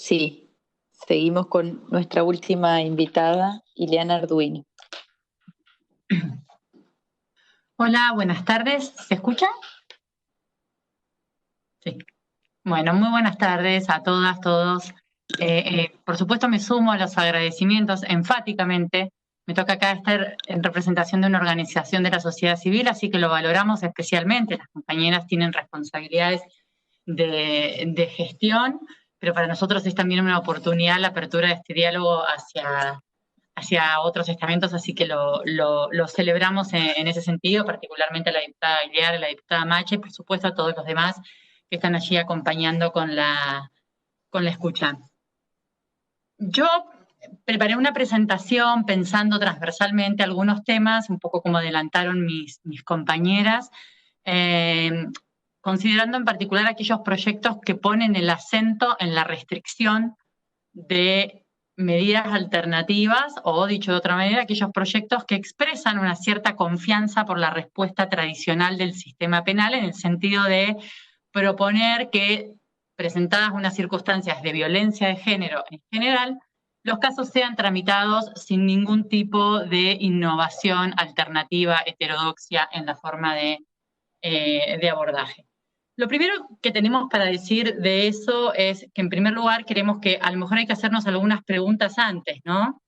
Sí, seguimos con nuestra última invitada, Ileana Arduino. Hola, buenas tardes. ¿Se escucha? Sí. Bueno, muy buenas tardes a todas, todos. Por supuesto me sumo a los agradecimientos enfáticamente. Me toca acá estar en representación de una organización de la sociedad civil, así que lo valoramos especialmente. Las compañeras tienen responsabilidades de gestión, pero para nosotros es también una oportunidad la apertura de este diálogo hacia otros estamentos, así que lo celebramos en ese sentido, particularmente a la diputada Aguilar, a la diputada Mache, y por supuesto a todos los demás que están allí acompañando con la escucha. Yo preparé una presentación pensando transversalmente algunos temas, un poco como adelantaron mis compañeras, considerando en particular aquellos proyectos que ponen el acento en la restricción de medidas alternativas, o dicho de otra manera, aquellos proyectos que expresan una cierta confianza por la respuesta tradicional del sistema penal, en el sentido de proponer que, presentadas unas circunstancias de violencia de género en general, los casos sean tramitados sin ningún tipo de innovación alternativa, heterodoxia en la forma de abordaje. Lo primero que tenemos para decir de eso es que, en primer lugar, queremos que a lo mejor hay que hacernos algunas preguntas antes, ¿no?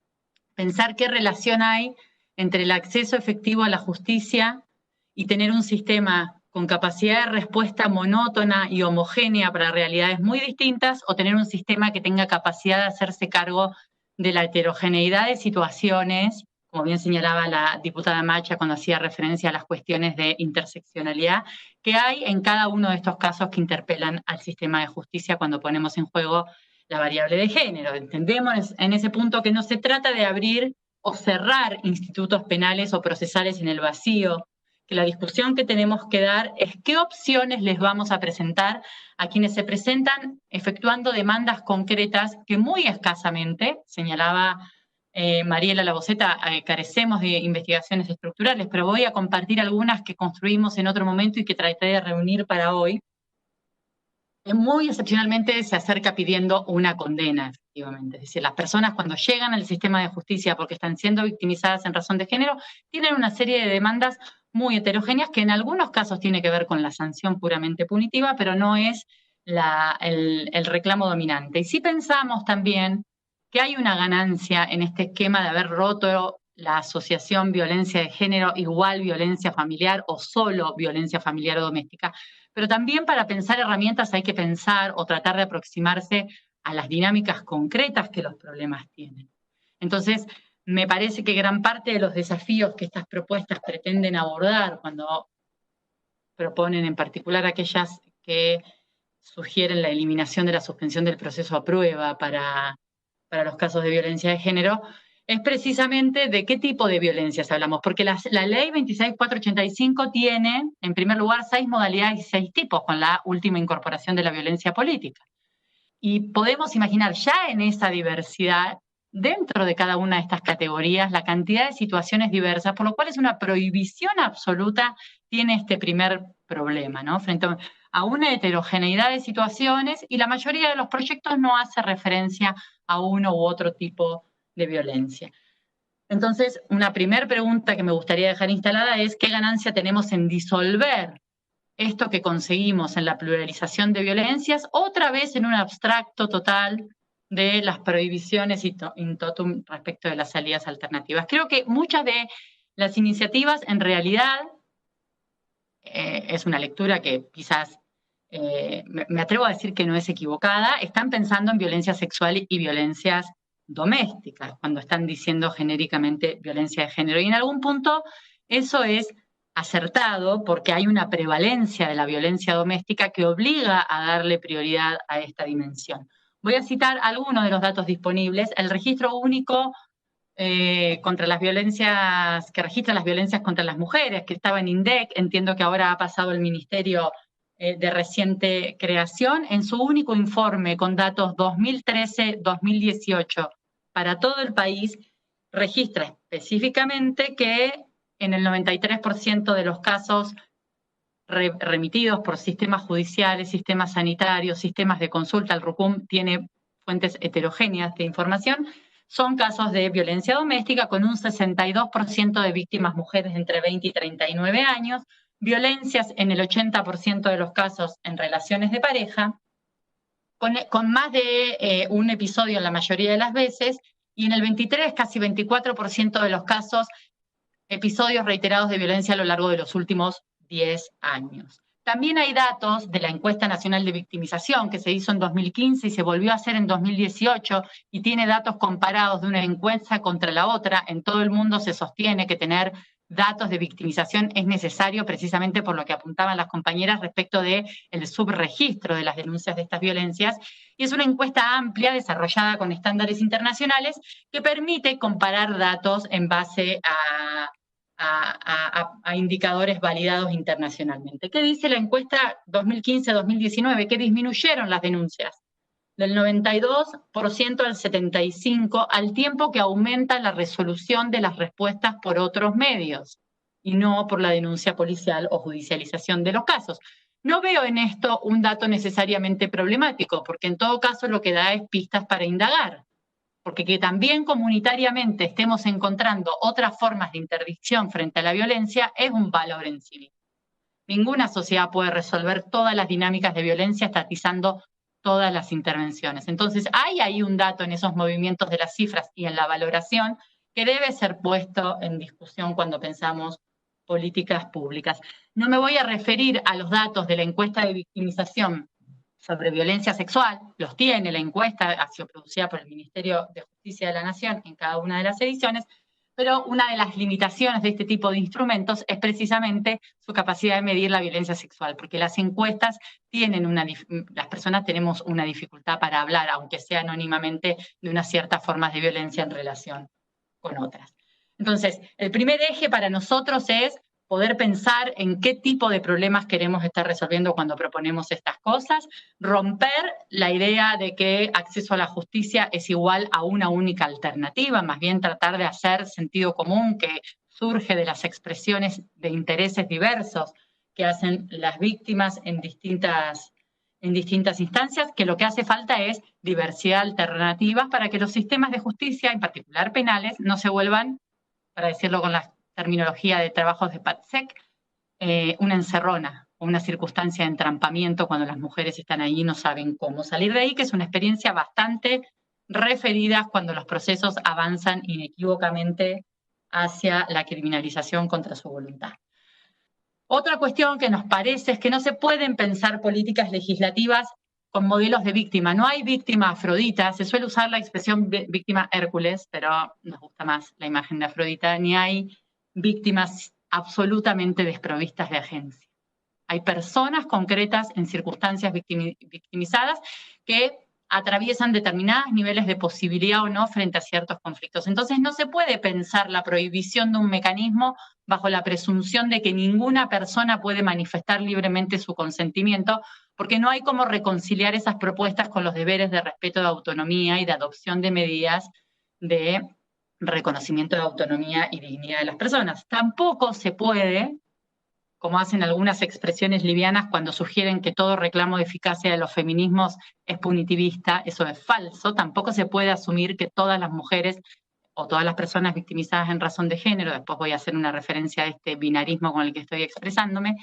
Pensar qué relación hay entre el acceso efectivo a la justicia y tener un sistema con capacidad de respuesta monótona y homogénea para realidades muy distintas, o tener un sistema que tenga capacidad de hacerse cargo de la heterogeneidad de situaciones, como bien señalaba la diputada Macha cuando hacía referencia a las cuestiones de interseccionalidad, que hay en cada uno de estos casos que interpelan al sistema de justicia cuando ponemos en juego la variable de género. Entendemos en ese punto que no se trata de abrir o cerrar institutos penales o procesales en el vacío, que la discusión que tenemos que dar es qué opciones les vamos a presentar a quienes se presentan efectuando demandas concretas que muy escasamente, señalaba Mariela Laboceta, carecemos de investigaciones estructurales, pero voy a compartir algunas que construimos en otro momento y que traté de reunir para hoy. Muy excepcionalmente se acerca pidiendo una condena, efectivamente. Es decir, las personas cuando llegan al sistema de justicia porque están siendo victimizadas en razón de género, tienen una serie de demandas muy heterogéneas que en algunos casos tiene que ver con la sanción puramente punitiva, pero no es el reclamo dominante. Y sí pensamos también que hay una ganancia en este esquema de haber roto la asociación violencia de género igual violencia familiar o solo violencia familiar o doméstica. Pero también para pensar herramientas hay que pensar o tratar de aproximarse a las dinámicas concretas que los problemas tienen. Entonces, me parece que gran parte de los desafíos que estas propuestas pretenden abordar, cuando proponen en particular aquellas que sugieren la eliminación de la suspensión del proceso a prueba para los casos de violencia de género, es precisamente de qué tipo de violencias hablamos, porque la ley 26.485 tiene, en primer lugar, 6 modalidades y 6 tipos, con la última incorporación de la violencia política. Y podemos imaginar ya en esa diversidad, dentro de cada una de estas categorías, la cantidad de situaciones diversas, por lo cual es una prohibición absoluta, tiene este primer problema, ¿no? Frente a una heterogeneidad de situaciones, y la mayoría de los proyectos no hace referencia a uno u otro tipo de violencia. Entonces, una primera pregunta que me gustaría dejar instalada es ¿qué ganancia tenemos en disolver esto que conseguimos en la pluralización de violencias, otra vez en un abstracto total de las prohibiciones in totum respecto de las salidas alternativas? Creo que muchas de las iniciativas, en realidad, es una lectura que quizás me atrevo a decir que no es equivocada, están pensando en violencia sexual y violencias domésticas, cuando están diciendo genéricamente violencia de género. Y en algún punto eso es acertado, porque hay una prevalencia de la violencia doméstica que obliga a darle prioridad a esta dimensión. Voy a citar algunos de los datos disponibles. El registro único contra las violencias, que registra las violencias contra las mujeres, que estaba en INDEC, entiendo que ahora ha pasado el Ministerio de reciente creación, en su único informe con datos 2013-2018 para todo el país, registra específicamente que en el 93% de los casos remitidos por sistemas judiciales, sistemas sanitarios, sistemas de consulta, el RUCUM tiene fuentes heterogéneas de información, son casos de violencia doméstica con un 62% de víctimas mujeres entre 20 y 39 años, violencias en el 80% de los casos en relaciones de pareja, con más de un episodio en la mayoría de las veces, y en el 23, casi 24% de los casos, episodios reiterados de violencia a lo largo de los últimos 10 años. También hay datos de la Encuesta Nacional de Victimización que se hizo en 2015 y se volvió a hacer en 2018 y tiene datos comparados de una encuesta contra la otra. En todo el mundo se sostiene que tener datos de victimización es necesario precisamente por lo que apuntaban las compañeras respecto del subregistro de las denuncias de estas violencias. Y es una encuesta amplia desarrollada con estándares internacionales que permite comparar datos en base a indicadores validados internacionalmente. ¿Qué dice la encuesta 2015-2019? Que disminuyeron las denuncias del 92% al 75%, al tiempo que aumenta la resolución de las respuestas por otros medios y no por la denuncia policial o judicialización de los casos. No veo en esto un dato necesariamente problemático, porque en todo caso lo que da es pistas para indagar. Porque que también comunitariamente estemos encontrando otras formas de interdicción frente a la violencia es un valor en sí mismo. Ninguna sociedad puede resolver todas las dinámicas de violencia estatizando todas las intervenciones. Entonces, hay ahí un dato en esos movimientos de las cifras y en la valoración que debe ser puesto en discusión cuando pensamos políticas públicas. No me voy a referir a los datos de la encuesta de victimización sobre violencia sexual, los tiene la encuesta, ha sido producida por el Ministerio de Justicia de la Nación en cada una de las ediciones, pero una de las limitaciones de este tipo de instrumentos es precisamente su capacidad de medir la violencia sexual, porque las encuestas tienen las personas tenemos una dificultad para hablar, aunque sea anónimamente, de unas ciertas formas de violencia en relación con otras. Entonces, el primer eje para nosotros es poder pensar en qué tipo de problemas queremos estar resolviendo cuando proponemos estas cosas, romper la idea de que acceso a la justicia es igual a una única alternativa, más bien tratar de hacer sentido común que surge de las expresiones de intereses diversos que hacen las víctimas en distintas instancias, que lo que hace falta es diversidad de alternativas para que los sistemas de justicia, en particular penales, no se vuelvan, para decirlo con la terminología de trabajos de PATSEC, una encerrona o una circunstancia de entrampamiento cuando las mujeres están ahí y no saben cómo salir de ahí, que es una experiencia bastante referida cuando los procesos avanzan inequívocamente hacia la criminalización contra su voluntad. Otra cuestión que nos parece es que no se pueden pensar políticas legislativas con modelos de víctima. No hay víctima Afrodita, se suele usar la expresión víctima Hércules, pero nos gusta más la imagen de Afrodita, ni hay víctimas absolutamente desprovistas de agencia. Hay personas concretas en circunstancias victimizadas que atraviesan determinados niveles de posibilidad o no frente a ciertos conflictos. Entonces no se puede pensar la prohibición de un mecanismo bajo la presunción de que ninguna persona puede manifestar libremente su consentimiento, porque no hay cómo reconciliar esas propuestas con los deberes de respeto de autonomía y de adopción de medidas de reconocimiento de autonomía y dignidad de las personas. Tampoco se puede, como hacen algunas expresiones livianas cuando sugieren que todo reclamo de eficacia de los feminismos es punitivista, eso es falso. Tampoco se puede asumir que todas las mujeres o todas las personas victimizadas en razón de género, después voy a hacer una referencia a este binarismo con el que estoy expresándome,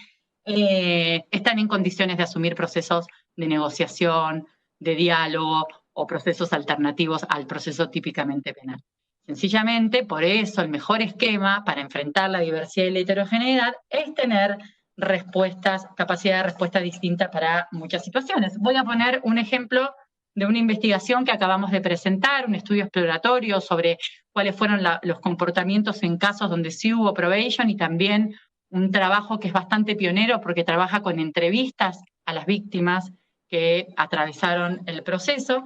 están en condiciones de asumir procesos de negociación, de diálogo o procesos alternativos al proceso típicamente penal. Sencillamente, por eso, el mejor esquema para enfrentar la diversidad y la heterogeneidad es tener capacidad de respuesta distinta para muchas situaciones. Voy a poner un ejemplo de una investigación que acabamos de presentar, un estudio exploratorio sobre cuáles fueron los comportamientos en casos donde sí hubo probation, y también un trabajo que es bastante pionero porque trabaja con entrevistas a las víctimas que atravesaron el proceso.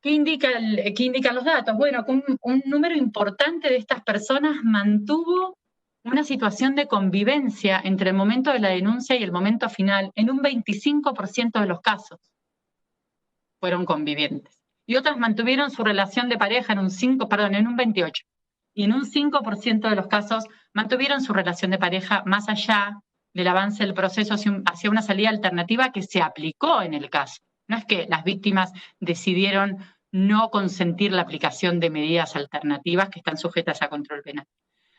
¿Qué indican los datos? Bueno, un número importante de estas personas mantuvo una situación de convivencia entre el momento de la denuncia y el momento final. En un 25% de los casos fueron convivientes. Y otras mantuvieron su relación de pareja en un 28%. Y en un 5% de los casos mantuvieron su relación de pareja más allá del avance del proceso hacia una salida alternativa que se aplicó en el caso. No es que las víctimas decidieron no consentir la aplicación de medidas alternativas que están sujetas a control penal.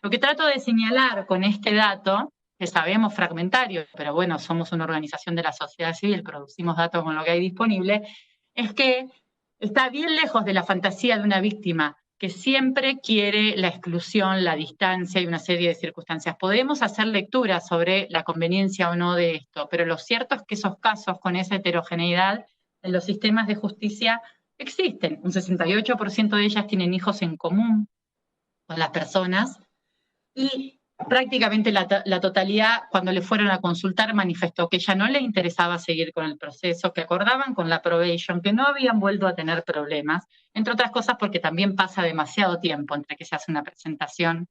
Lo que trato de señalar con este dato, que sabemos fragmentario, pero bueno, somos una organización de la sociedad civil, producimos datos con lo que hay disponible, es que está bien lejos de la fantasía de una víctima que siempre quiere la exclusión, la distancia y una serie de circunstancias. Podemos hacer lecturas sobre la conveniencia o no de esto, pero lo cierto es que esos casos con esa heterogeneidad en los sistemas de justicia existen. Un 68% de ellas tienen hijos en común con las personas y prácticamente la totalidad, cuando le fueron a consultar, manifestó que ya no le interesaba seguir con el proceso, que acordaban con la probation, que no habían vuelto a tener problemas, entre otras cosas porque también pasa demasiado tiempo entre que se hace una presentación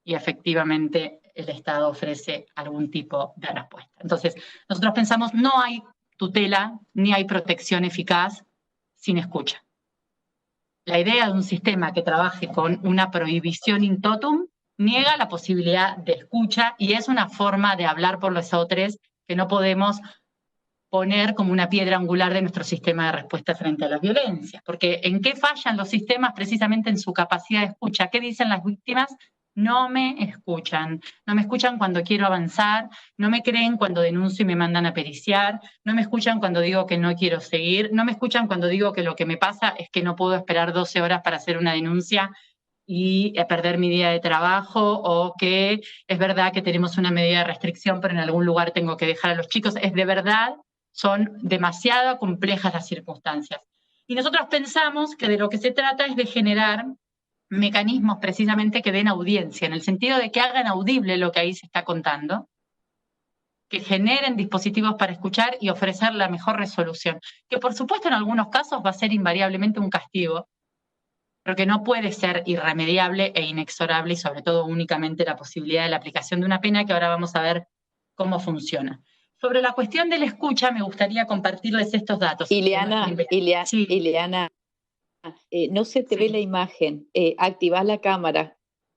y efectivamente el Estado ofrece algún tipo de respuesta. Entonces, nosotros pensamos, no hay tutela ni hay protección eficaz sin escucha. La idea de un sistema que trabaje con una prohibición in totum niega la posibilidad de escucha y es una forma de hablar por los otros que no podemos poner como una piedra angular de nuestro sistema de respuesta frente a las violencias. Porque ¿en qué fallan los sistemas? Precisamente en su capacidad de escucha. ¿Qué dicen las víctimas? No me escuchan. No me escuchan cuando quiero avanzar, no me creen cuando denuncio y me mandan a periciar, no me escuchan cuando digo que no quiero seguir, no me escuchan cuando digo que lo que me pasa es que no puedo esperar 12 horas para hacer una denuncia y perder mi día de trabajo, o que es verdad que tenemos una medida de restricción, pero en algún lugar tengo que dejar a los chicos. Es de verdad, son demasiado complejas las circunstancias. Y nosotros pensamos que de lo que se trata es de generar mecanismos precisamente que den audiencia, en el sentido de que hagan audible lo que ahí se está contando, que generen dispositivos para escuchar y ofrecer la mejor resolución, que por supuesto en algunos casos va a ser invariablemente un castigo, pero que no puede ser irremediable e inexorable, y sobre todo únicamente la posibilidad de la aplicación de una pena, que ahora vamos a ver cómo funciona. Sobre la cuestión de la escucha, me gustaría compartirles estos datos. Ileana, Sí. Ileana, no se te ve la imagen. Activás la cámara.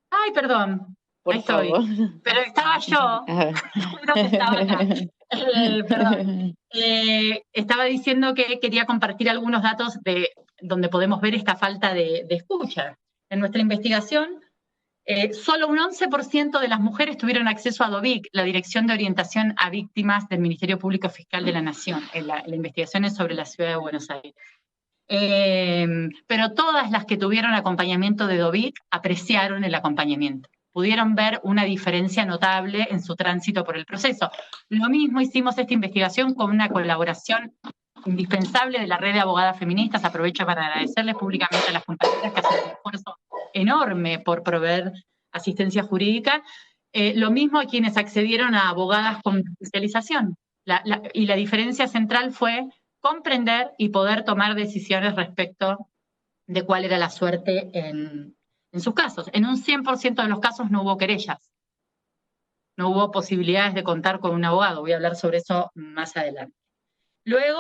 Ay, perdón. Por Ahí estoy. favor. Pero estaba yo. Juro que estaba acá. Perdón. Estaba diciendo que quería compartir algunos datos de donde podemos ver esta falta de escucha. En nuestra investigación, solo un 11% de las mujeres tuvieron acceso a DOVIC, la Dirección de Orientación a Víctimas del Ministerio Público Fiscal de la Nación. La investigación es sobre la ciudad de Buenos Aires. Pero todas las que tuvieron acompañamiento de DOVIC apreciaron el acompañamiento. Pudieron ver una diferencia notable en su tránsito por el proceso. Lo mismo hicimos esta investigación con una colaboración indispensable de la red de abogadas feministas. Aprovecho para agradecerles públicamente a las compañeras que hacen un esfuerzo enorme por proveer asistencia jurídica. Lo mismo a quienes accedieron a abogadas con especialización. Y la diferencia central fue comprender y poder tomar decisiones respecto de cuál era la suerte en sus casos. En un 100% de los casos no hubo querellas. No hubo posibilidades de contar con un abogado. Voy a hablar sobre eso más adelante. Luego,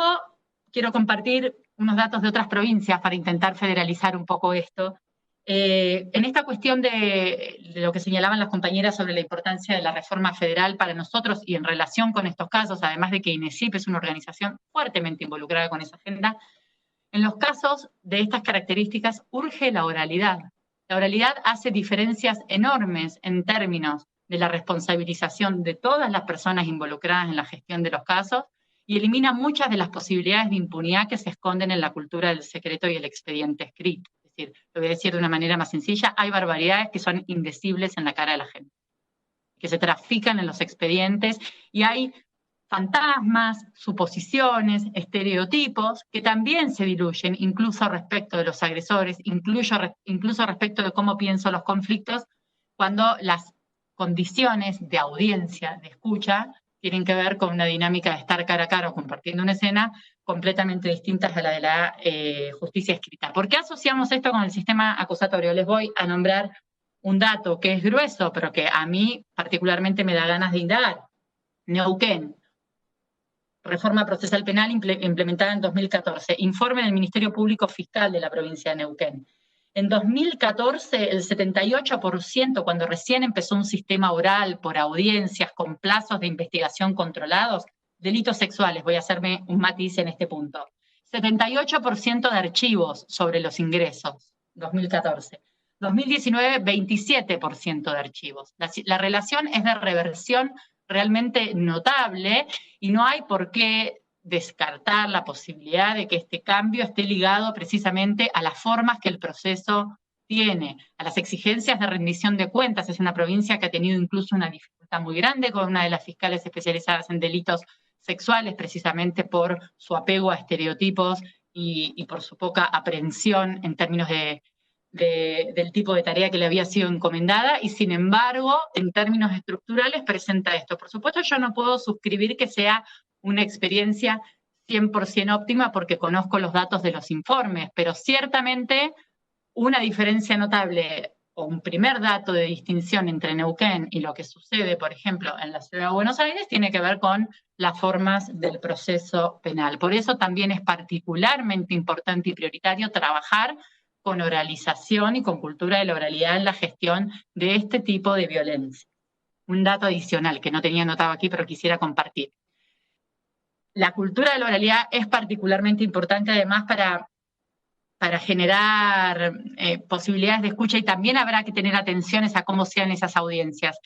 quiero compartir unos datos de otras provincias para intentar federalizar un poco esto. En esta cuestión de lo que señalaban las compañeras sobre la importancia de la reforma federal para nosotros y en relación con estos casos, además de que INESIP es una organización fuertemente involucrada con esa agenda, en los casos de estas características urge la oralidad. La oralidad hace diferencias enormes en términos de la responsabilización de todas las personas involucradas en la gestión de los casos y elimina muchas de las posibilidades de impunidad que se esconden en la cultura del secreto y el expediente escrito. Es decir, lo voy a decir de una manera más sencilla, hay barbaridades que son indecibles en la cara de la gente, que se trafican en los expedientes, y hay fantasmas, suposiciones, estereotipos que también se diluyen, incluso respecto de los agresores, incluso respecto de cómo pienso los conflictos, cuando las condiciones de audiencia, de escucha, tienen que ver con una dinámica de estar cara a cara o compartiendo una escena completamente distintas a la de la justicia escrita. ¿Por qué asociamos esto con el sistema acusatorio? Les voy a nombrar un dato que es grueso, pero que a mí particularmente me da ganas de indagar. Neuquén, reforma procesal penal implementada en 2014, informe del Ministerio Público Fiscal de la provincia de Neuquén. En 2014, el 78%, cuando recién empezó un sistema oral por audiencias con plazos de investigación controlados, delitos sexuales, voy a hacerme un matiz en este punto, 78% de archivos sobre los ingresos, 2014. 2019, 27% de archivos. La relación es de reversión realmente notable y no hay por qué descartar la posibilidad de que este cambio esté ligado precisamente a las formas que el proceso tiene, a las exigencias de rendición de cuentas. Es una provincia que ha tenido incluso una dificultad muy grande con una de las fiscales especializadas en delitos sexuales, precisamente por su apego a estereotipos y por su poca aprehensión en términos del tipo de tarea que le había sido encomendada, y sin embargo, en términos estructurales, presenta esto. Por supuesto, yo no puedo suscribir que sea una experiencia 100% óptima porque conozco los datos de los informes, pero ciertamente una diferencia notable o un primer dato de distinción entre Neuquén y lo que sucede, por ejemplo, en la ciudad de Buenos Aires, tiene que ver con las formas del proceso penal. Por eso también es particularmente importante y prioritario trabajar con oralización y con cultura de la oralidad en la gestión de este tipo de violencia. Un dato adicional que no tenía anotado aquí, pero quisiera compartir. La cultura de la oralidad es particularmente importante además para generar posibilidades de escucha, y también habrá que tener atenciones a cómo sean esas audiencias.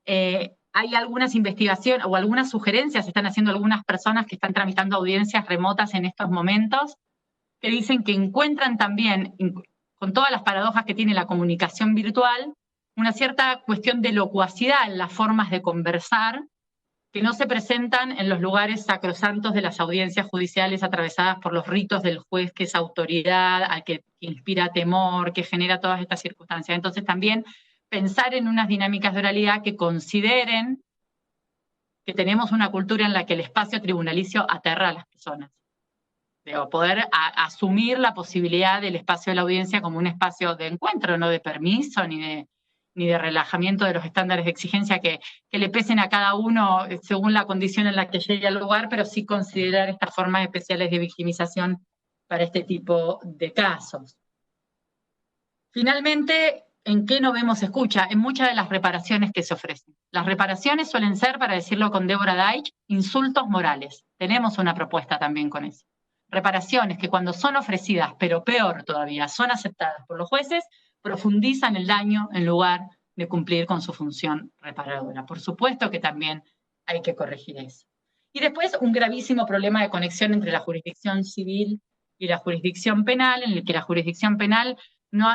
Hay algunas investigaciones o algunas sugerencias, están haciendo algunas personas que están tramitando audiencias remotas en estos momentos, que dicen que encuentran también, con todas las paradojas que tiene la comunicación virtual, una cierta cuestión de locuacidad en las formas de conversar, que no se presentan en los lugares sacrosantos de las audiencias judiciales atravesadas por los ritos del juez, que es autoridad, al que inspira temor, que genera todas estas circunstancias. Entonces también pensar en unas dinámicas de oralidad que consideren que tenemos una cultura en la que el espacio tribunalicio aterra a las personas. O poder asumir la posibilidad del espacio de la audiencia como un espacio de encuentro, no de permiso ni de relajamiento de los estándares de exigencia que le pesen a cada uno según la condición en la que llegue al lugar, pero sí considerar estas formas especiales de victimización para este tipo de casos. Finalmente, ¿en qué no vemos escucha? En muchas de las reparaciones que se ofrecen. Las reparaciones suelen ser, para decirlo con Débora Deitch, insultos morales. Tenemos una propuesta también con eso. Reparaciones que cuando son ofrecidas, pero peor todavía, son aceptadas por los jueces, profundizan el daño en lugar de cumplir con su función reparadora. Por supuesto que también hay que corregir eso. Y después un gravísimo problema de conexión entre la jurisdicción civil y la jurisdicción penal, en el que la jurisdicción penal no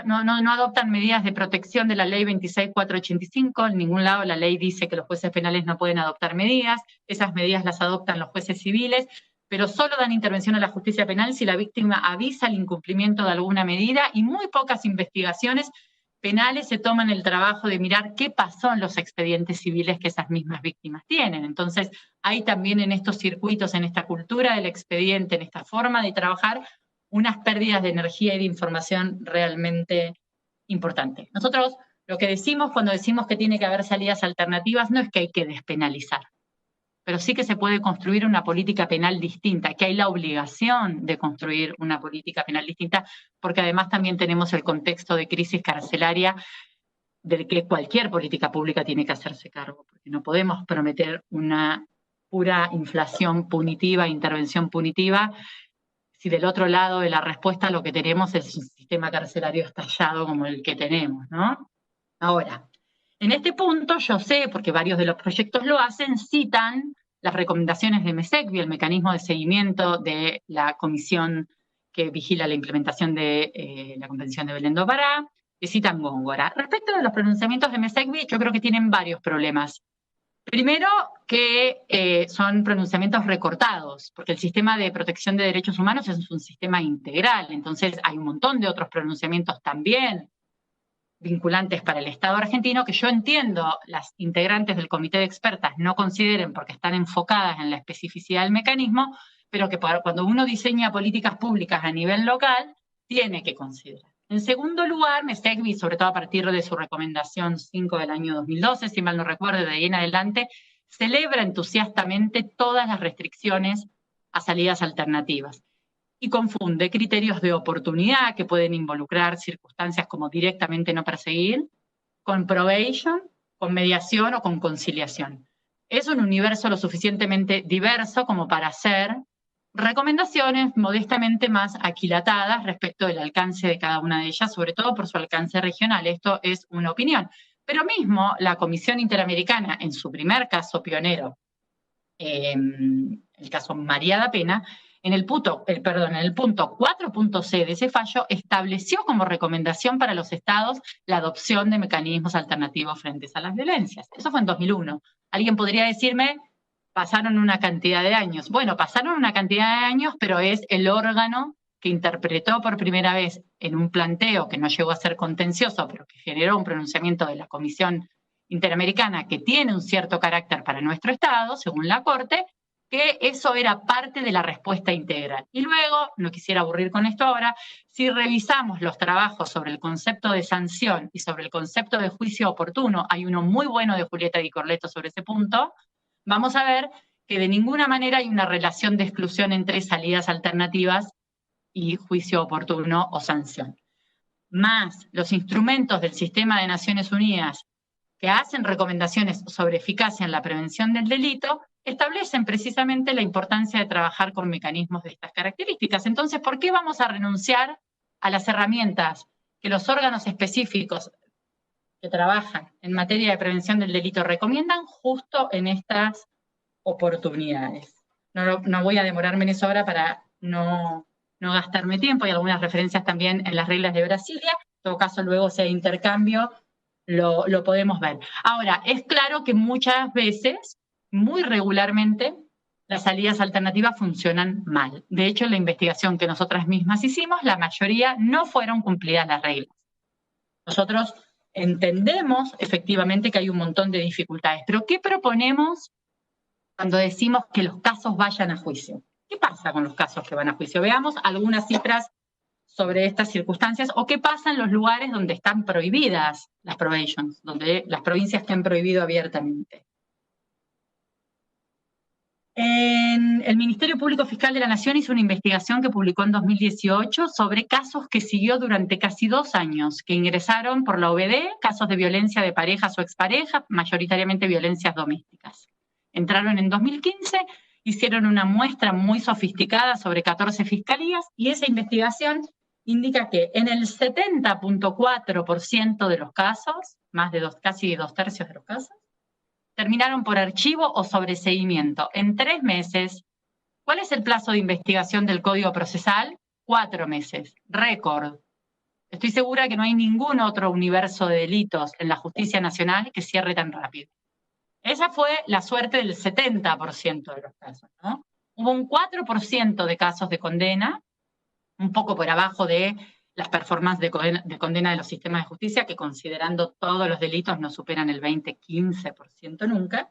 adoptan medidas de protección de la ley 26.485, en ningún lado la ley dice que los jueces penales no pueden adoptar medidas, esas medidas las adoptan los jueces civiles, pero solo dan intervención a la justicia penal si la víctima avisa el incumplimiento de alguna medida, y muy pocas investigaciones penales se toman el trabajo de mirar qué pasó en los expedientes civiles que esas mismas víctimas tienen. Entonces, hay también en estos circuitos, en esta cultura del expediente, en esta forma de trabajar, unas pérdidas de energía y de información realmente importantes. Nosotros lo que decimos cuando decimos que tiene que haber salidas alternativas no es que hay que despenalizar, pero sí que se puede construir una política penal distinta, que hay la obligación de construir una política penal distinta, porque además también tenemos el contexto de crisis carcelaria del que cualquier política pública tiene que hacerse cargo, porque no podemos prometer una pura inflación punitiva, intervención punitiva, si del otro lado de la respuesta lo que tenemos es un sistema carcelario estallado como el que tenemos, ¿no? Ahora, en este punto yo sé, porque varios de los proyectos lo hacen, citan las recomendaciones de MESECVI, el mecanismo de seguimiento de la comisión que vigila la implementación de la Convención de Belén do Pará, que citan Góngora. Respecto de los pronunciamientos de MESECVI, yo creo que tienen varios problemas. Primero, que son pronunciamientos recortados, porque el sistema de protección de derechos humanos es un sistema integral, entonces hay un montón de otros pronunciamientos también vinculantes para el Estado argentino, que yo entiendo las integrantes del comité de expertas no consideren porque están enfocadas en la especificidad del mecanismo, pero que cuando uno diseña políticas públicas a nivel local, tiene que considerar. En segundo lugar, MESECVI, sobre todo a partir de su recomendación 5 del año 2012, si mal no recuerdo, de ahí en adelante, celebra entusiastamente todas las restricciones a salidas alternativas y confunde criterios de oportunidad que pueden involucrar circunstancias como directamente no perseguir, con probation, con mediación o con conciliación. Es un universo lo suficientemente diverso como para hacer recomendaciones modestamente más aquilatadas respecto del alcance de cada una de ellas, sobre todo por su alcance regional. Esto es una opinión. Pero mismo la Comisión Interamericana, en su primer caso pionero, el caso María da Pena, en el punto 4.c de ese fallo, estableció como recomendación para los estados la adopción de mecanismos alternativos frente a las violencias. Eso fue en 2001. Alguien podría decirme, pasaron una cantidad de años. Bueno, pasaron una cantidad de años, pero es el órgano que interpretó por primera vez en un planteo que no llegó a ser contencioso, pero que generó un pronunciamiento de la Comisión Interamericana que tiene un cierto carácter para nuestro Estado, según la Corte, que eso era parte de la respuesta integral. Y luego, no quisiera aburrir con esto ahora, si revisamos los trabajos sobre el concepto de sanción y sobre el concepto de juicio oportuno, hay uno muy bueno de Julieta Di Corleto sobre ese punto, vamos a ver que de ninguna manera hay una relación de exclusión entre salidas alternativas y juicio oportuno o sanción. Más los instrumentos del sistema de Naciones Unidas que hacen recomendaciones sobre eficacia en la prevención del delito, establecen precisamente la importancia de trabajar con mecanismos de estas características. Entonces, ¿por qué vamos a renunciar a las herramientas que los órganos específicos que trabajan en materia de prevención del delito recomiendan justo en estas oportunidades? No voy a demorarme en eso ahora para no gastarme tiempo. Hay algunas referencias también en las reglas de Brasilia. En todo caso, luego si hay intercambio, lo podemos ver. Ahora, es claro que muchas veces, muy regularmente, las salidas alternativas funcionan mal. De hecho, en la investigación que nosotras mismas hicimos, la mayoría no fueron cumplidas las reglas. Nosotros entendemos efectivamente que hay un montón de dificultades, pero ¿qué proponemos cuando decimos que los casos vayan a juicio? ¿Qué pasa con los casos que van a juicio? Veamos algunas cifras sobre estas circunstancias, o qué pasa en los lugares donde están prohibidas las probations, donde las provincias que han prohibido abiertamente. El Ministerio Público Fiscal de la Nación hizo una investigación que publicó en 2018 sobre casos que siguió durante casi 2 años, que ingresaron por la OBD, casos de violencia de parejas o exparejas, mayoritariamente violencias domésticas. Entraron en 2015, hicieron una muestra muy sofisticada sobre 14 fiscalías, y esa investigación indica que en el 70.4% de los casos, casi 2/3 de los casos, terminaron por archivo o sobreseimiento en 3 meses. ¿Cuál es el plazo de investigación del Código Procesal? 4 meses, récord. Estoy segura que no hay ningún otro universo de delitos en la justicia nacional que cierre tan rápido. Esa fue la suerte del 70% de los casos, ¿no? Hubo un 4% de casos de condena, un poco por abajo de las performances de condena de los sistemas de justicia, que considerando todos los delitos no superan el 20-15% nunca,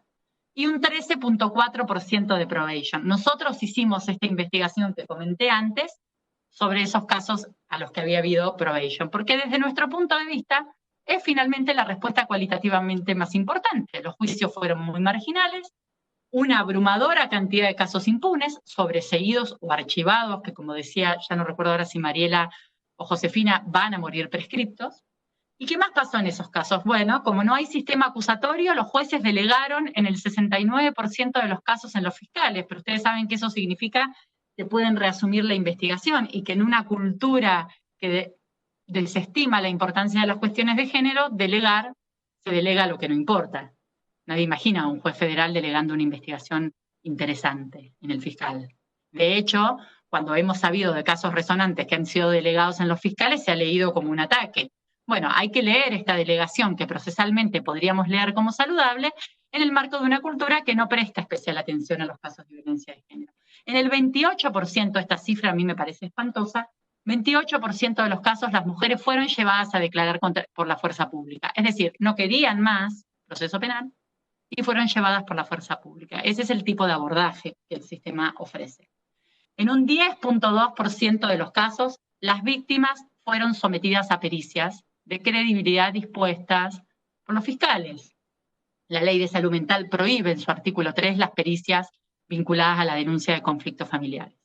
y un 13.4% de probation. Nosotros hicimos esta investigación que comenté antes sobre esos casos a los que había habido probation, porque desde nuestro punto de vista es finalmente la respuesta cualitativamente más importante. Los juicios fueron muy marginales, una abrumadora cantidad de casos impunes, sobreseídos o archivados, que como decía, ya no recuerdo ahora si Mariela o Josefina, van a morir prescriptos. ¿Y qué más pasó en esos casos? Bueno, como no hay sistema acusatorio, los jueces delegaron en el 69% de los casos en los fiscales, pero ustedes saben que eso significa que pueden reasumir la investigación y que en una cultura que desestima la importancia de las cuestiones de género, se delega lo que no importa. Nadie imagina a un juez federal delegando una investigación interesante en el fiscal. De hecho, cuando hemos sabido de casos resonantes que han sido delegados en los fiscales, se ha leído como un ataque. Bueno, hay que leer esta delegación que procesalmente podríamos leer como saludable en el marco de una cultura que no presta especial atención a los casos de violencia de género. En el 28%, esta cifra a mí me parece espantosa, 28% de los casos las mujeres fueron llevadas a declarar por la fuerza pública. Es decir, no querían más proceso penal y fueron llevadas por la fuerza pública. Ese es el tipo de abordaje que el sistema ofrece. En un 10.2% de los casos, las víctimas fueron sometidas a pericias de credibilidad dispuestas por los fiscales. La Ley de Salud Mental prohíbe en su artículo 3 las pericias vinculadas a la denuncia de conflictos familiares.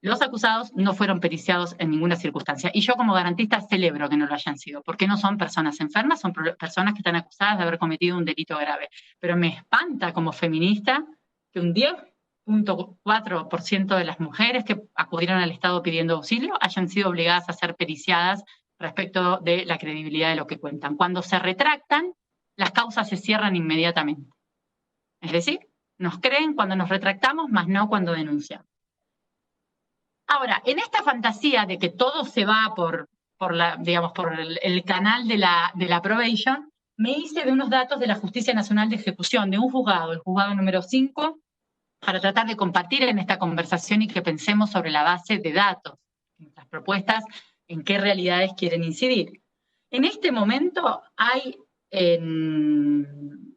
Los acusados no fueron periciados en ninguna circunstancia. Y yo como garantista celebro que no lo hayan sido, porque no son personas enfermas, son personas que están acusadas de haber cometido un delito grave. Pero me espanta como feminista que un 10% 0.4% de las mujeres que acudieron al Estado pidiendo auxilio hayan sido obligadas a ser periciadas respecto de la credibilidad de lo que cuentan. Cuando se retractan, las causas se cierran inmediatamente. Es decir, nos creen cuando nos retractamos, más no cuando denunciamos. Ahora, en esta fantasía de que todo se va por el canal de la probation, me hice de unos datos de la Justicia Nacional de Ejecución, de un juzgado, el juzgado número 5, para tratar de compartir en esta conversación y que pensemos sobre la base de datos, nuestras propuestas, en qué realidades quieren incidir. En este momento hay en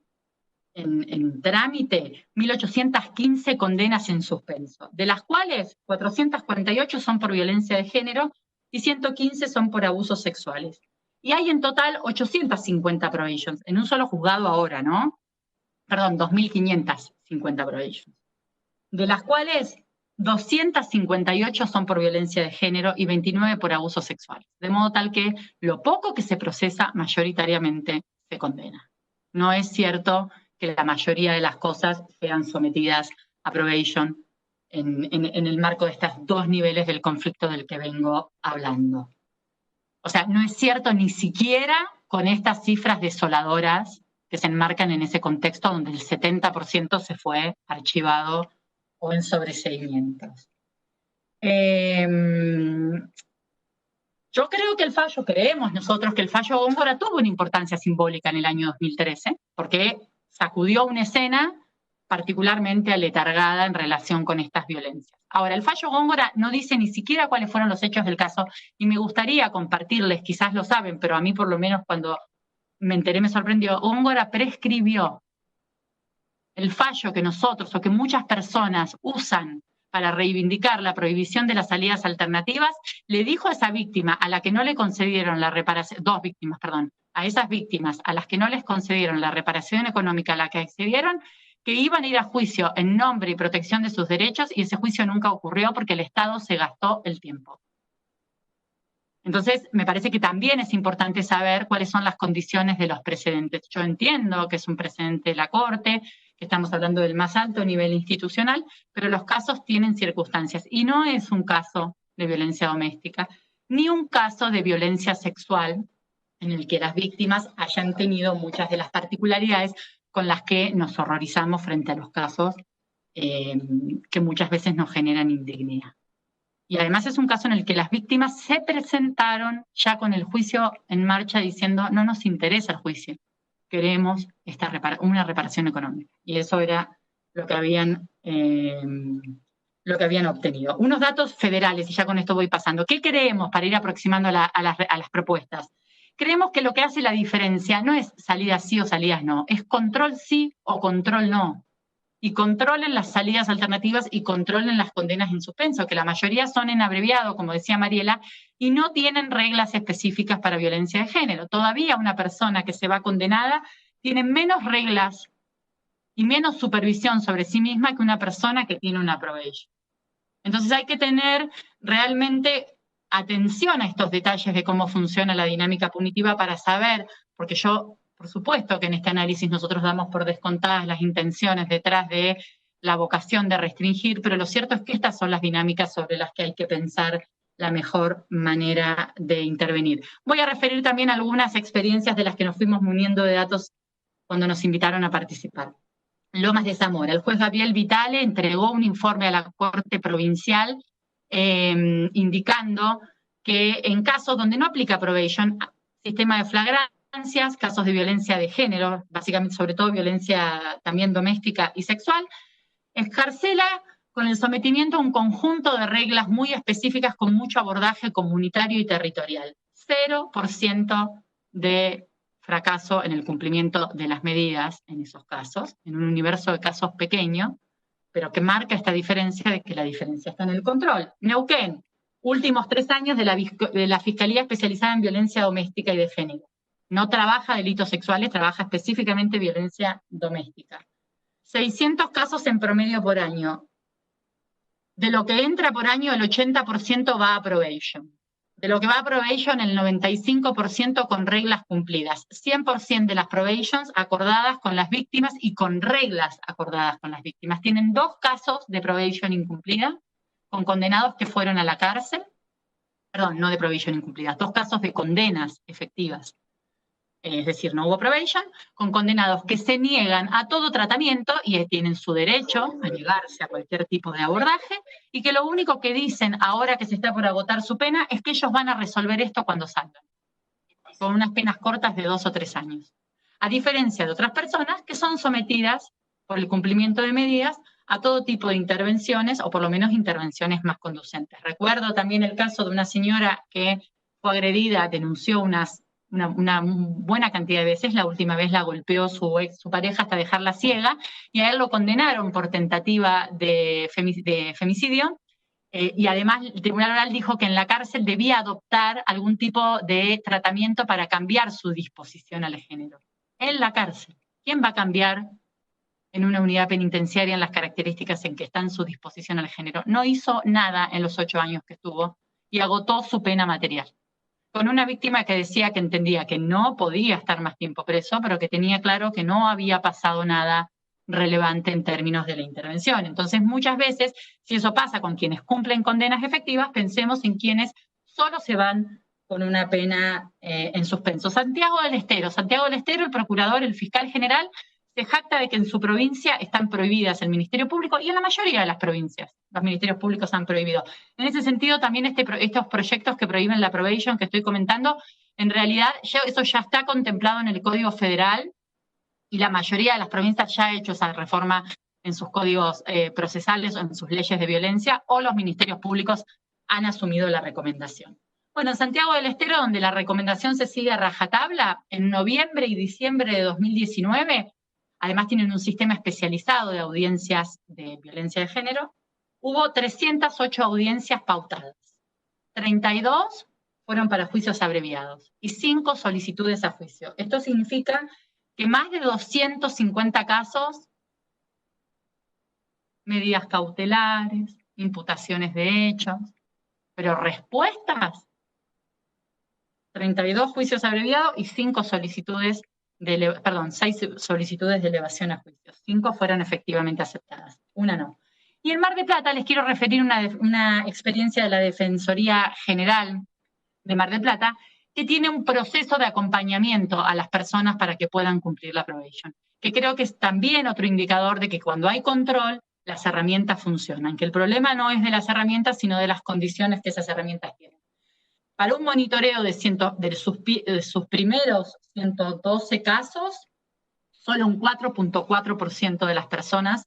trámite 1.815 condenas en suspenso, de las cuales 448 son por violencia de género y 115 son por abusos sexuales. Y hay en total 850 probations, en un solo juzgado ahora, ¿no? Perdón, 2.550 probations, de las cuales 258 son por violencia de género y 29 por abusos sexuales. De modo tal que lo poco que se procesa mayoritariamente se condena. No es cierto que la mayoría de las cosas sean sometidas a probation en el marco de estos dos niveles del conflicto del que vengo hablando. O sea, no es cierto ni siquiera con estas cifras desoladoras que se enmarcan en ese contexto donde el 70% se fue archivado o en sobreseimientos. Yo creo que creemos nosotros que el fallo Góngora tuvo una importancia simbólica en el año 2013, porque sacudió una escena particularmente aletargada en relación con estas violencias. Ahora, el fallo Góngora no dice ni siquiera cuáles fueron los hechos del caso, y me gustaría compartirles, quizás lo saben, pero a mí por lo menos cuando me enteré me sorprendió. Góngora prescribió el fallo que nosotros o que muchas personas usan para reivindicar la prohibición de las salidas alternativas, le dijo a esa víctima a la que no le concedieron la reparación, a esas víctimas a las que no les concedieron la reparación económica a la que accedieron, que iban a ir a juicio en nombre y protección de sus derechos, y ese juicio nunca ocurrió porque el Estado se gastó el tiempo. Entonces, me parece que también es importante saber cuáles son las condiciones de los precedentes. Yo entiendo que es un precedente de la Corte, que estamos hablando del más alto nivel institucional, pero los casos tienen circunstancias. Y no es un caso de violencia doméstica, ni un caso de violencia sexual en el que las víctimas hayan tenido muchas de las particularidades con las que nos horrorizamos frente a los casos que muchas veces nos generan indignidad. Y además es un caso en el que las víctimas se presentaron ya con el juicio en marcha diciendo no nos interesa el juicio, queremos una reparación económica. Y eso era lo que habían obtenido. Unos datos federales, y ya con esto voy pasando. ¿Qué creemos para ir aproximando a las propuestas? Creemos que lo que hace la diferencia no es salidas sí o salidas no, es control sí o control no. Y controlen las salidas alternativas y controlen las condenas en suspenso, que la mayoría son en abreviado, como decía Mariela, y no tienen reglas específicas para violencia de género. Todavía una persona que se va condenada tiene menos reglas y menos supervisión sobre sí misma que una persona que tiene una probation. Entonces hay que tener realmente atención a estos detalles de cómo funciona la dinámica punitiva para saber, porque por supuesto que en este análisis nosotros damos por descontadas las intenciones detrás de la vocación de restringir, pero lo cierto es que estas son las dinámicas sobre las que hay que pensar la mejor manera de intervenir. Voy a referir también algunas experiencias de las que nos fuimos muniendo de datos cuando nos invitaron a participar. Lomas de Zamora, el juez Gabriel Vitale entregó un informe a la Corte Provincial indicando que en casos donde no aplica probation, sistema de flagrancias, casos de violencia de género, básicamente sobre todo violencia también doméstica y sexual, escarcela con el sometimiento a un conjunto de reglas muy específicas con mucho abordaje comunitario y territorial. 0% de fracaso en el cumplimiento de las medidas en esos casos, en un universo de casos pequeño, pero que marca esta diferencia de que la diferencia está en el control. Neuquén, últimos 3 años de la Fiscalía Especializada en Violencia Doméstica y de Género. No trabaja delitos sexuales, trabaja específicamente violencia doméstica. 600 casos en promedio por año. De lo que entra por año, el 80% va a probation. De lo que va a probation, el 95% con reglas cumplidas. 100% de las probations acordadas con las víctimas y con reglas acordadas con las víctimas. Tienen 2 casos de probation incumplida, con condenados que fueron a la cárcel. Perdón, no de probation incumplida, 2 casos de condenas efectivas. Es decir, no hubo probation, con condenados que se niegan a todo tratamiento y tienen su derecho a negarse a cualquier tipo de abordaje, y que lo único que dicen ahora que se está por agotar su pena es que ellos van a resolver esto cuando salgan, con unas penas cortas de 2 o 3 años. A diferencia de otras personas que son sometidas por el cumplimiento de medidas a todo tipo de intervenciones, o por lo menos intervenciones más conducentes. Recuerdo también el caso de una señora que fue agredida, denunció una buena cantidad de veces. La última vez la golpeó su pareja hasta dejarla ciega, y a él lo condenaron por tentativa de femicidio, y además el Tribunal Oral dijo que en la cárcel debía adoptar algún tipo de tratamiento para cambiar su disposición al género. En la cárcel. ¿Quién va a cambiar en una unidad penitenciaria en las características en que está en su disposición al género? No hizo nada en los 8 años que estuvo y agotó su pena material, con una víctima que decía que entendía que no podía estar más tiempo preso, pero que tenía claro que no había pasado nada relevante en términos de la intervención. Entonces, muchas veces, si eso pasa con quienes cumplen condenas efectivas, pensemos en quienes solo se van con una pena en suspenso. Santiago del Estero, el procurador, el fiscal general, se jacta de que en su provincia están prohibidas el Ministerio Público, y en la mayoría de las provincias los ministerios públicos han prohibido. En ese sentido, también estos proyectos que prohíben la probation que estoy comentando, en realidad eso ya está contemplado en el Código Federal, y la mayoría de las provincias ya ha hecho esa reforma en sus códigos procesales o en sus leyes de violencia, o los ministerios públicos han asumido la recomendación. Bueno, en Santiago del Estero, donde la recomendación se sigue a rajatabla, en noviembre y diciembre de 2019, además tienen un sistema especializado de audiencias de violencia de género, hubo 308 audiencias pautadas. 32 fueron para juicios abreviados y 5 solicitudes a juicio. Esto significa que más de 250 casos, medidas cautelares, imputaciones de hechos, pero respuestas, 32 juicios abreviados y 5 solicitudes 6 solicitudes de elevación a juicio. 5 fueron efectivamente aceptadas, una no. Y en Mar del Plata les quiero referir una experiencia de la Defensoría General de Mar del Plata, que tiene un proceso de acompañamiento a las personas para que puedan cumplir la probation, que creo que es también otro indicador de que cuando hay control, las herramientas funcionan, que el problema no es de las herramientas, sino de las condiciones que esas herramientas tienen. Para un monitoreo de sus primeros 112 casos, solo un 4.4% de las personas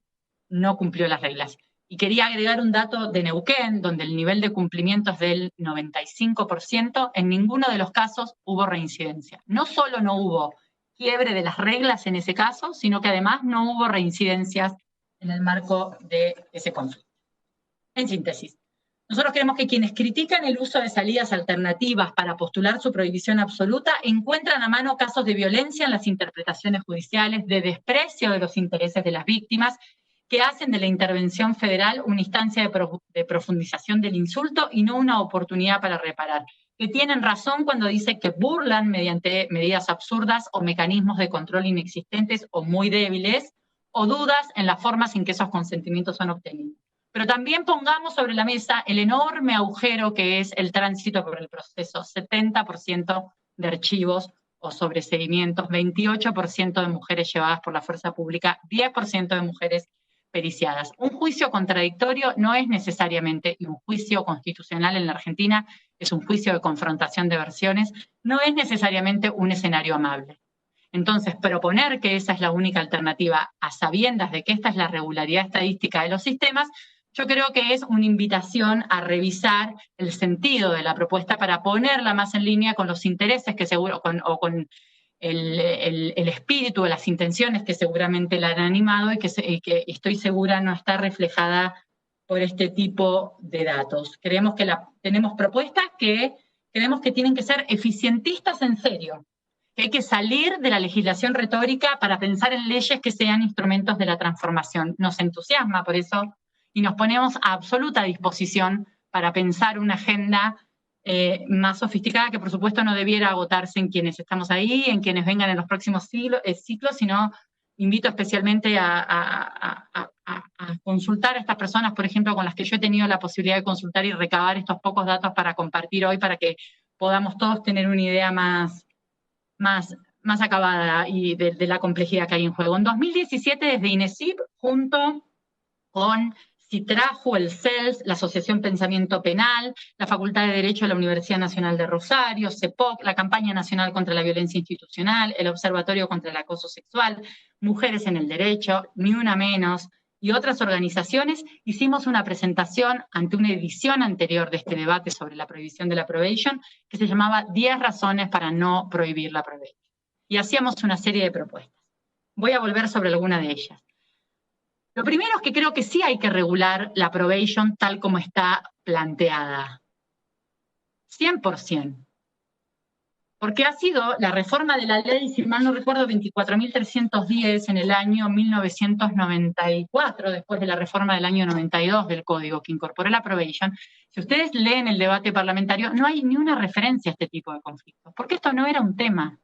no cumplió las reglas. Y quería agregar un dato de Neuquén, donde el nivel de cumplimiento es del 95%, en ninguno de los casos hubo reincidencia. No solo no hubo quiebre de las reglas en ese caso, sino que además no hubo reincidencias en el marco de ese conflicto. En síntesis, nosotros creemos que quienes critican el uso de salidas alternativas para postular su prohibición absoluta encuentran a mano casos de violencia en las interpretaciones judiciales, de desprecio de los intereses de las víctimas, que hacen de la intervención federal una instancia de profundización del insulto y no una oportunidad para reparar, que tienen razón cuando dicen que burlan mediante medidas absurdas o mecanismos de control inexistentes o muy débiles, o dudas en las formas en que esos consentimientos son obtenidos. Pero también pongamos sobre la mesa el enorme agujero que es el tránsito por el proceso. 70% de archivos o sobreseguimientos, 28% de mujeres llevadas por la fuerza pública, 10% de mujeres periciadas. Un juicio contradictorio no es necesariamente, y un juicio constitucional en la Argentina es un juicio de confrontación de versiones, no es necesariamente un escenario amable. Entonces, proponer que esa es la única alternativa, a sabiendas de que esta es la regularidad estadística de los sistemas, yo creo que es una invitación a revisar el sentido de la propuesta para ponerla más en línea con los intereses que seguro, con el espíritu de las intenciones que seguramente la han animado y que estoy segura no está reflejada por este tipo de datos. Creemos que tenemos propuestas que creemos que tienen que ser eficientistas en serio, que hay que salir de la legislación retórica para pensar en leyes que sean instrumentos de la transformación. Nos entusiasma por eso y nos ponemos a absoluta disposición para pensar una agenda más sofisticada, que por supuesto no debiera agotarse en quienes estamos ahí, en quienes vengan en los próximos ciclos, sino invito especialmente a consultar a estas personas, por ejemplo, con las que yo he tenido la posibilidad de consultar y recabar estos pocos datos para compartir hoy, para que podamos todos tener una idea más acabada y de la complejidad que hay en juego. En 2017, desde INESIP, junto con CITRAJU, el CELS, la Asociación Pensamiento Penal, la Facultad de Derecho de la Universidad Nacional de Rosario, CEPOC, la Campaña Nacional contra la Violencia Institucional, el Observatorio contra el Acoso Sexual, Mujeres en el Derecho, Ni Una Menos, y otras organizaciones, hicimos una presentación ante una edición anterior de este debate sobre la prohibición de la probation, que se llamaba 10 razones para no prohibir la probation. Y hacíamos una serie de propuestas. Voy a volver sobre alguna de ellas. Lo primero es que creo que sí hay que regular la probation tal como está planteada. 100%. Porque ha sido la reforma de la ley, si mal no recuerdo, 24.310 en el año 1994, después de la reforma del año 92 del Código que incorporó la probation. Si ustedes leen el debate parlamentario, no hay ni una referencia a este tipo de conflictos, porque esto no era un tema.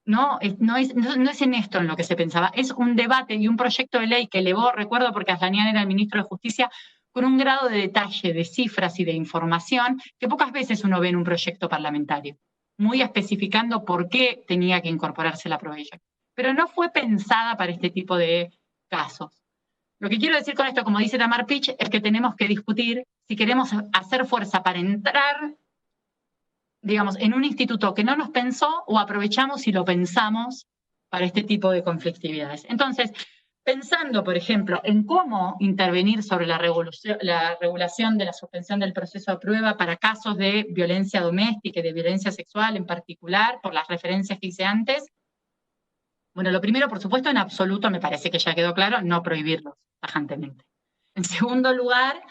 No es en esto en lo que se pensaba, es un debate y un proyecto de ley que elevó, recuerdo porque Aslanian era el ministro de Justicia, con un grado de detalle, de cifras y de información que pocas veces uno ve en un proyecto parlamentario, muy especificando por qué tenía que incorporarse la probation. Pero no fue pensada para este tipo de casos. Lo que quiero decir con esto, como dice Tamar Pitch, es que tenemos que discutir si queremos hacer fuerza para entrar, digamos, en un instituto que no nos pensó o aprovechamos y lo pensamos para este tipo de conflictividades. Entonces, pensando, por ejemplo, en cómo intervenir sobre la regulación de la suspensión del proceso de prueba para casos de violencia doméstica y de violencia sexual en particular, por las referencias que hice antes, bueno, lo primero, por supuesto, en absoluto, me parece que ya quedó claro, no prohibirlos tajantemente. En segundo lugar,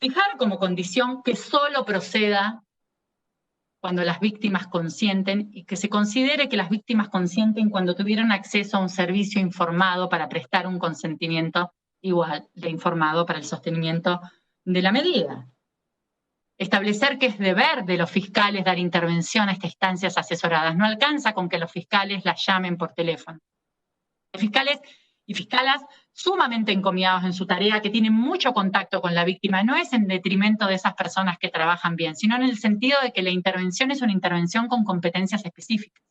fijar como condición que solo proceda cuando las víctimas consienten, y que se considere que las víctimas consienten cuando tuvieron acceso a un servicio informado para prestar un consentimiento igual de informado para el sostenimiento de la medida. Establecer que es deber de los fiscales dar intervención a estas instancias asesoradas. No alcanza con que los fiscales las llamen por teléfono. Fiscales y fiscalas sumamente encomiados en su tarea, que tienen mucho contacto con la víctima, no es en detrimento de esas personas que trabajan bien, sino en el sentido de que la intervención es una intervención con competencias específicas,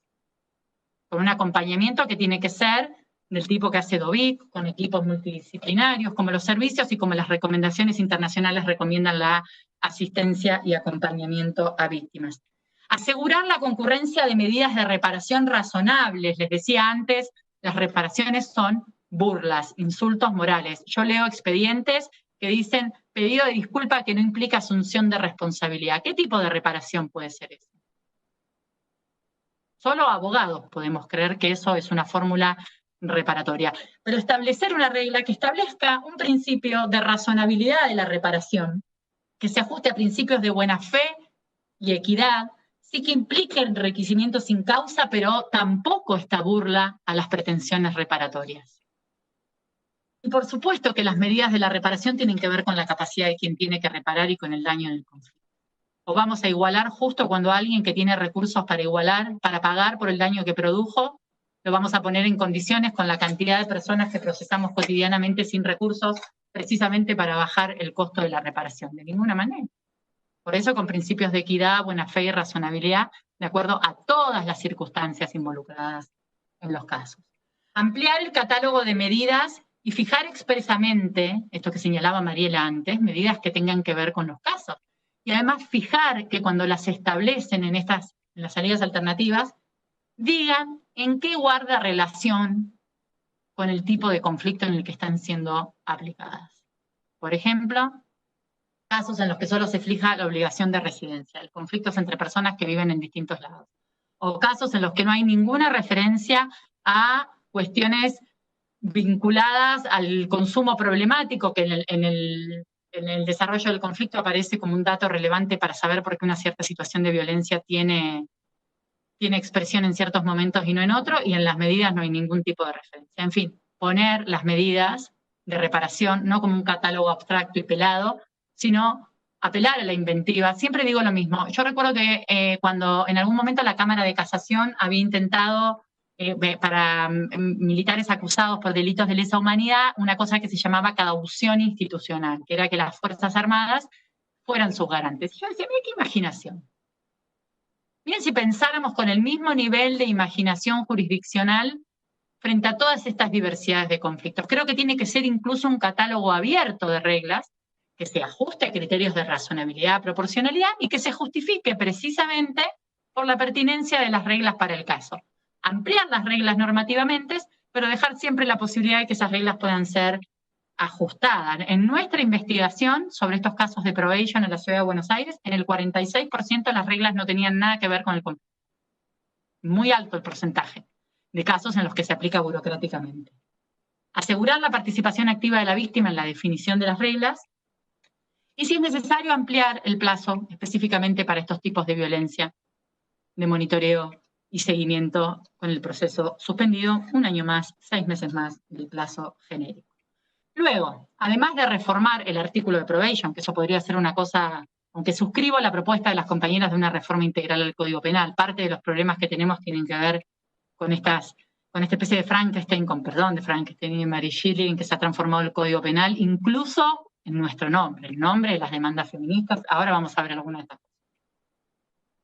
con un acompañamiento que tiene que ser del tipo que hace DOVIC, con equipos multidisciplinarios, como los servicios y como las recomendaciones internacionales recomiendan la asistencia y acompañamiento a víctimas. Asegurar la concurrencia de medidas de reparación razonables. Les decía antes, las reparaciones son burlas, insultos morales. Yo leo expedientes que dicen pedido de disculpa que no implica asunción de responsabilidad. ¿Qué tipo de reparación puede ser eso? Solo abogados podemos creer que eso es una fórmula reparatoria. Pero establecer una regla que establezca un principio de razonabilidad de la reparación, que se ajuste a principios de buena fe y equidad, sí que implique el enriquecimiento sin causa, pero tampoco esta burla a las pretensiones reparatorias. Y por supuesto que las medidas de la reparación tienen que ver con la capacidad de quien tiene que reparar y con el daño en el conflicto. O vamos a igualar justo cuando alguien que tiene recursos para igualar, para pagar por el daño que produjo, lo vamos a poner en condiciones con la cantidad de personas que procesamos cotidianamente sin recursos, precisamente para bajar el costo de la reparación. De ninguna manera. Por eso, con principios de equidad, buena fe y razonabilidad, de acuerdo a todas las circunstancias involucradas en los casos. Ampliar el catálogo de medidas y fijar expresamente, esto que señalaba Mariela antes, medidas que tengan que ver con los casos. Y además fijar que cuando las establecen en las salidas alternativas, digan en qué guarda relación con el tipo de conflicto en el que están siendo aplicadas. Por ejemplo, casos en los que solo se fija la obligación de residencia, el conflicto es entre personas que viven en distintos lados. O casos en los que no hay ninguna referencia a cuestiones vinculadas al consumo problemático, que en el desarrollo del conflicto aparece como un dato relevante para saber por qué una cierta situación de violencia tiene expresión en ciertos momentos y no en otros, y en las medidas no hay ningún tipo de referencia. En fin, poner las medidas de reparación no como un catálogo abstracto y pelado, sino apelar a la inventiva. Siempre digo lo mismo. Yo recuerdo que cuando en algún momento la Cámara de Casación había intentado, para militares acusados por delitos de lesa humanidad, una cosa que se llamaba caución institucional, que era que las Fuerzas Armadas fueran sus garantes. Yo decía, mira qué imaginación. Miren, si pensáramos con el mismo nivel de imaginación jurisdiccional frente a todas estas diversidades de conflictos. Creo que tiene que ser incluso un catálogo abierto de reglas que se ajuste a criterios de razonabilidad, proporcionalidad y que se justifique precisamente por la pertinencia de las reglas para el caso. Ampliar las reglas normativamente, pero dejar siempre la posibilidad de que esas reglas puedan ser ajustadas. En nuestra investigación sobre estos casos de probation en la Ciudad de Buenos Aires, en el 46% las reglas no tenían nada que ver con el conflicto. Muy alto el porcentaje de casos en los que se aplica burocráticamente. Asegurar la participación activa de la víctima en la definición de las reglas y, si es necesario, ampliar el plazo específicamente para estos tipos de violencia, de monitoreo y seguimiento con el proceso suspendido 1 año más, 6 meses más del plazo genérico. Luego, además de reformar el artículo de probation, que eso podría ser una cosa, aunque suscribo la propuesta de las compañeras de una reforma integral del Código Penal, parte de los problemas que tenemos tienen que ver con esta especie de Frankenstein, de Frankenstein y de Mary Shelley, en que se ha transformado el Código Penal, incluso en nuestro nombre, el nombre de las demandas feministas. Ahora vamos a ver algunas de estas cosas.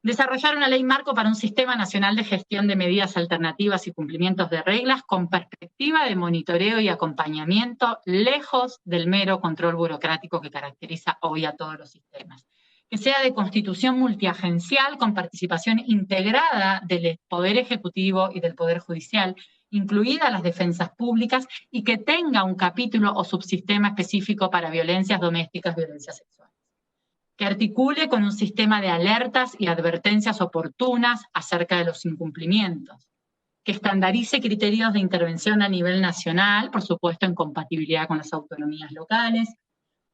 Desarrollar una ley marco para un sistema nacional de gestión de medidas alternativas y cumplimientos de reglas con perspectiva de monitoreo y acompañamiento, lejos del mero control burocrático que caracteriza hoy a todos los sistemas. Que sea de constitución multiagencial con participación integrada del Poder Ejecutivo y del Poder Judicial, incluidas las defensas públicas, y que tenga un capítulo o subsistema específico para violencias domésticas, violencias sexuales. Que articule con un sistema de alertas y advertencias oportunas acerca de los incumplimientos. Que estandarice criterios de intervención a nivel nacional, por supuesto en compatibilidad con las autonomías locales.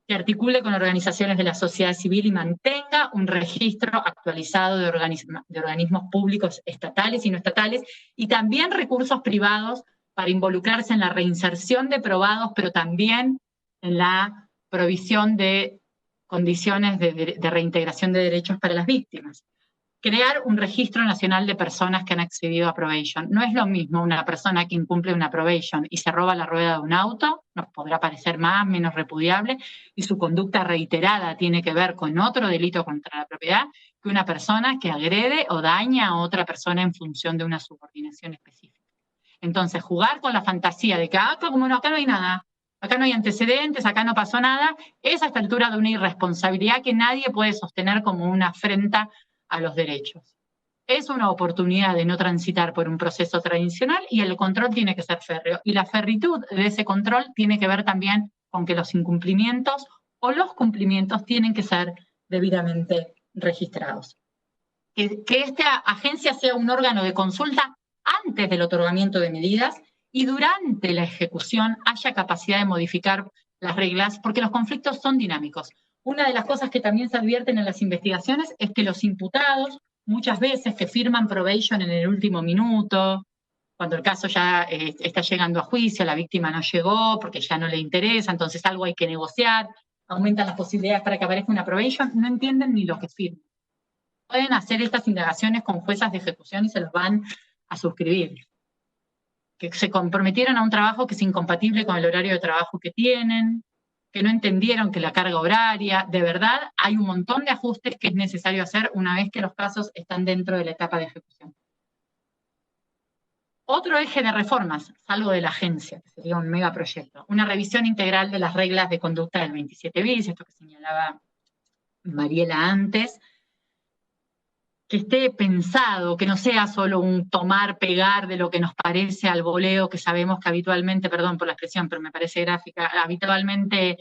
Que articule con organizaciones de la sociedad civil y mantenga un registro actualizado de organismos públicos estatales y no estatales, y también recursos privados para involucrarse en la reinserción de probados, pero también en la provisión de condiciones de reintegración de derechos para las víctimas. Crear un registro nacional de personas que han accedido a probation. No es lo mismo una persona que incumple una probation y se roba la rueda de un auto, nos podrá parecer más, menos repudiable, y su conducta reiterada tiene que ver con otro delito contra la propiedad, que una persona que agrede o daña a otra persona en función de una subordinación específica. Entonces, jugar con la fantasía de que como no, acá no hay nada, acá no hay antecedentes, acá no pasó nada, es a esta altura de una irresponsabilidad que nadie puede sostener como una afrenta a los derechos. Es una oportunidad de no transitar por un proceso tradicional y el control tiene que ser férreo. Y la ferritud de ese control tiene que ver también con que los incumplimientos o los cumplimientos tienen que ser debidamente registrados. Que esta agencia sea un órgano de consulta antes del otorgamiento de medidas y durante la ejecución haya capacidad de modificar las reglas, porque los conflictos son dinámicos. Una de las cosas que también se advierten en las investigaciones es que los imputados, muchas veces que firman probation en el último minuto, cuando el caso ya está llegando a juicio, la víctima no llegó porque ya no le interesa, entonces algo hay que negociar, aumentan las posibilidades para que aparezca una probation, no entienden ni lo que firman. Pueden hacer estas indagaciones con juezas de ejecución y se los van a suscribir. Que se comprometieron a un trabajo que es incompatible con el horario de trabajo que tienen, que no entendieron que la carga horaria, de verdad, hay un montón de ajustes que es necesario hacer una vez que los casos están dentro de la etapa de ejecución. Otro eje de reformas, salvo de la agencia, que sería un megaproyecto, una revisión integral de las reglas de conducta del 27 bis, esto que señalaba Mariela antes, que esté pensado, que no sea solo un tomar, pegar de lo que nos parece al voleo, que sabemos que habitualmente, perdón por la expresión, pero me parece gráfica, habitualmente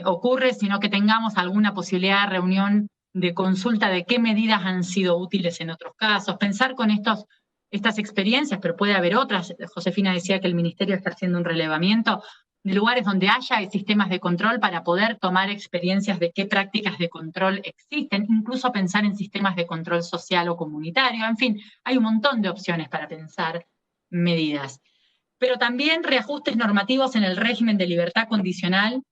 ocurre, sino que tengamos alguna posibilidad de reunión de consulta de qué medidas han sido útiles en otros casos, pensar con estas experiencias, pero puede haber otras. Josefina decía que el Ministerio está haciendo un relevamiento de lugares donde haya sistemas de control para poder tomar experiencias de qué prácticas de control existen, incluso pensar en sistemas de control social o comunitario. En fin, hay un montón de opciones para pensar medidas. Pero también reajustes normativos en el régimen de libertad condicional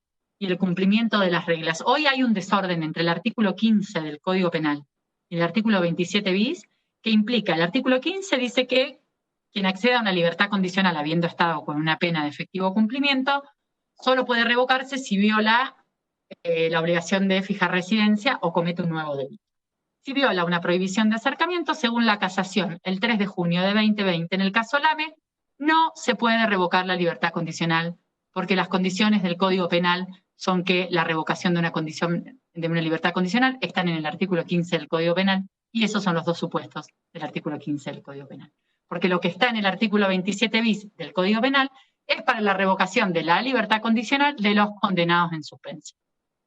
y el cumplimiento de las reglas. Hoy hay un desorden entre el artículo 15 del Código Penal y el artículo 27 bis, que implica, el artículo 15 dice que quien acceda a una libertad condicional habiendo estado con una pena de efectivo cumplimiento, solo puede revocarse si viola la obligación de fijar residencia o comete un nuevo delito. Si viola una prohibición de acercamiento, según la casación, el 3 de junio de 2020, en el caso Lame, no se puede revocar la libertad condicional, porque las condiciones del Código Penal son que la revocación de una libertad condicional están en el artículo 15 del Código Penal, y esos son los dos supuestos del artículo 15 del Código Penal. Porque lo que está en el artículo 27 bis del Código Penal es para la revocación de la libertad condicional de los condenados en suspenso.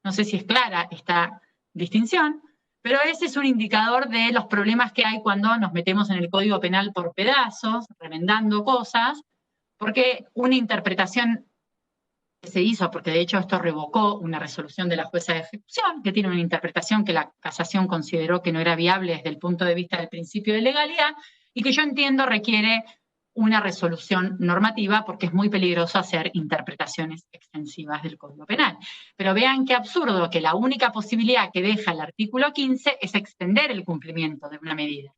No sé si es clara esta distinción, pero ese es un indicador de los problemas que hay cuando nos metemos en el Código Penal por pedazos, remendando cosas, porque una interpretación que se hizo, porque de hecho esto revocó una resolución de la jueza de ejecución, que tiene una interpretación que la casación consideró que no era viable desde el punto de vista del principio de legalidad, y que yo entiendo requiere una resolución normativa porque es muy peligroso hacer interpretaciones extensivas del Código Penal. Pero vean qué absurdo que la única posibilidad que deja el artículo 15 es extender el cumplimiento de una medida.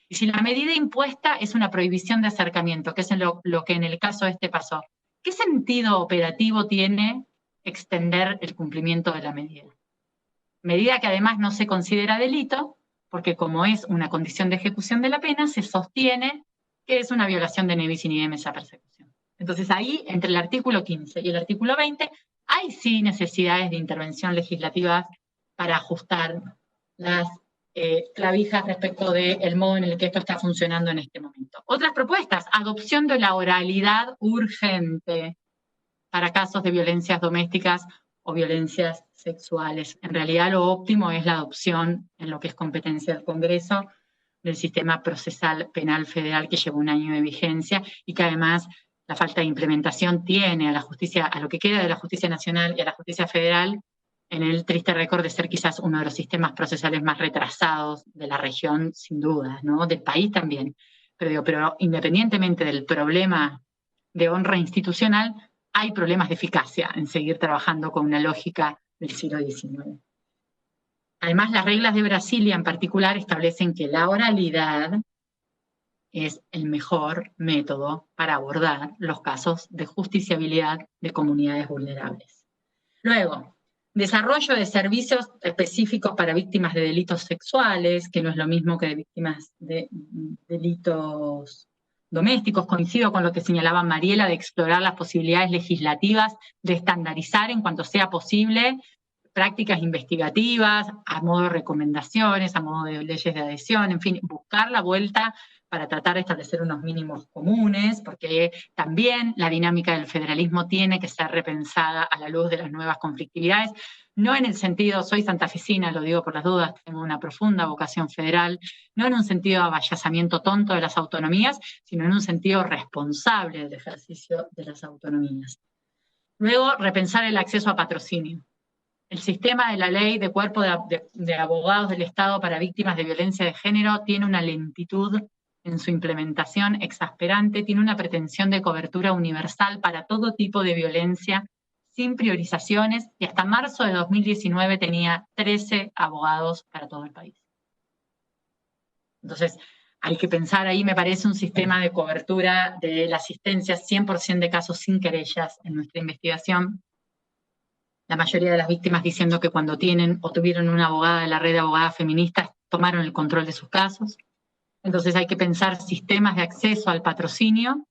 Y si la medida impuesta es una prohibición de acercamiento, que es lo que en el caso este pasó, ¿qué sentido operativo tiene extender el cumplimiento de la medida? Medida que además no se considera delito, porque como es una condición de ejecución de la pena, se sostiene que es una violación de ne bis in idem esa persecución. Entonces ahí, entre el artículo 15 y el artículo 20, hay sí necesidades de intervención legislativa para ajustar las clavijas respecto del modo en el que esto está funcionando en este momento. Otras propuestas, adopción de la oralidad urgente para casos de violencias domésticas o violencias sexuales. En realidad lo óptimo es la adopción, en lo que es competencia del Congreso, del sistema procesal penal federal que lleva 1 año de vigencia y que además la falta de implementación tiene a la justicia, a lo que queda de la justicia nacional y a la justicia federal, en el triste récord de ser quizás uno de los sistemas procesales más retrasados de la región, sin duda, ¿no? Del país también. Pero independientemente del problema de honra institucional, hay problemas de eficacia en seguir trabajando con una lógica del siglo XIX. Además, las reglas de Brasilia en particular establecen que la oralidad es el mejor método para abordar los casos de justiciabilidad de comunidades vulnerables. Luego, desarrollo de servicios específicos para víctimas de delitos sexuales, que no es lo mismo que de víctimas de delitos domésticos. Coincido con lo que señalaba Mariela de explorar las posibilidades legislativas de estandarizar en cuanto sea posible prácticas investigativas, a modo de recomendaciones, a modo de leyes de adhesión, en fin, buscar la vuelta para tratar de establecer unos mínimos comunes, porque también la dinámica del federalismo tiene que ser repensada a la luz de las nuevas conflictividades, no en el sentido, soy santafesina, lo digo por las dudas, tengo una profunda vocación federal, no en un sentido de avallazamiento tonto de las autonomías, sino en un sentido responsable del ejercicio de las autonomías. Luego, repensar el acceso a patrocinio. El sistema de la ley de cuerpo de abogados del Estado para víctimas de violencia de género tiene una lentitud en su implementación exasperante, tiene una pretensión de cobertura universal para todo tipo de violencia, sin priorizaciones, y hasta marzo de 2019 tenía 13 abogados para todo el país. Entonces, hay que pensar ahí, me parece, un sistema de cobertura de la asistencia 100% de casos sin querellas en nuestra investigación. La mayoría de las víctimas diciendo que cuando tienen o tuvieron una abogada de la red de abogadas feministas, tomaron el control de sus casos. Entonces hay que pensar sistemas de acceso al patrocinio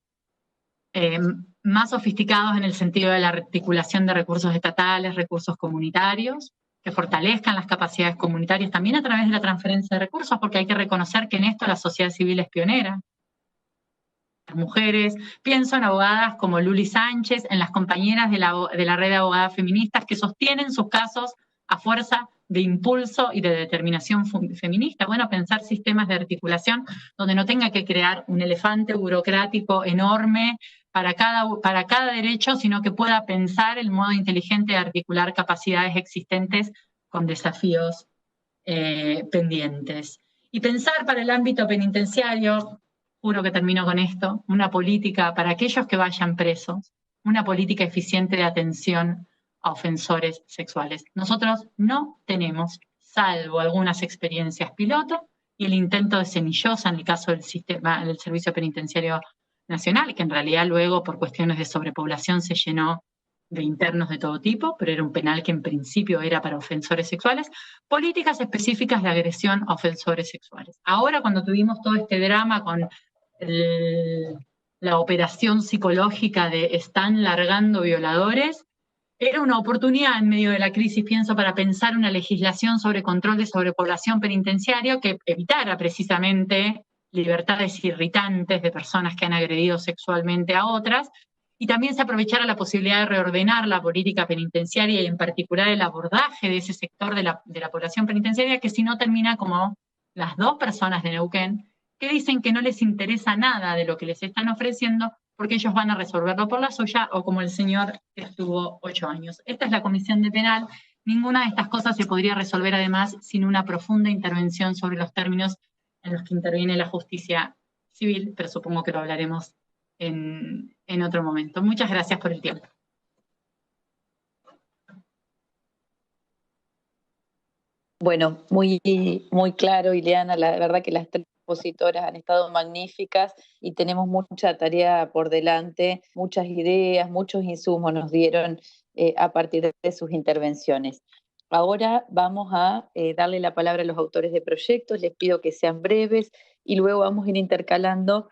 más sofisticados en el sentido de la articulación de recursos estatales, recursos comunitarios, que fortalezcan las capacidades comunitarias también a través de la transferencia de recursos, porque hay que reconocer que en esto la sociedad civil es pionera. Las mujeres, pienso en abogadas como Luli Sánchez, en las compañeras de la red de abogadas feministas que sostienen sus casos a fuerza de impulso y de determinación feminista. Bueno, pensar sistemas de articulación donde no tenga que crear un elefante burocrático enorme para cada derecho, sino que pueda pensar el modo inteligente de articular capacidades existentes con desafíos pendientes. Y pensar para el ámbito penitenciario, juro que termino con esto, una política para aquellos que vayan presos, una política eficiente de atención a ofensores sexuales. Nosotros no tenemos, salvo algunas experiencias piloto y el intento de Semillosa en el caso del sistema del Servicio Penitenciario Nacional, que en realidad luego por cuestiones de sobrepoblación se llenó de internos de todo tipo, pero era un penal que en principio era para ofensores sexuales, políticas específicas de agresión a ofensores sexuales. Ahora, cuando tuvimos todo este drama con la operación psicológica de están largando violadores, era una oportunidad en medio de la crisis, pienso, para pensar una legislación sobre control de sobrepoblación penitenciaria que evitara precisamente libertades irritantes de personas que han agredido sexualmente a otras, y también se aprovechara la posibilidad de reordenar la política penitenciaria y en particular el abordaje de ese sector de la población penitenciaria, que si no termina como las dos personas de Neuquén que dicen que no les interesa nada de lo que les están ofreciendo porque ellos van a resolverlo por la suya, o como el señor que estuvo 8 años. Esta es la Comisión de Penal. Ninguna de estas cosas se podría resolver además sin una profunda intervención sobre los términos en los que interviene la justicia civil, pero supongo que lo hablaremos en otro momento. Muchas gracias por el tiempo. Bueno, muy claro, Ileana. La verdad que las tres expositoras han estado magníficas y tenemos mucha tarea por delante, muchas ideas, muchos insumos nos dieron a partir de sus intervenciones. Ahora vamos a darle la palabra a los autores de proyectos, les pido que sean breves y luego vamos a ir intercalando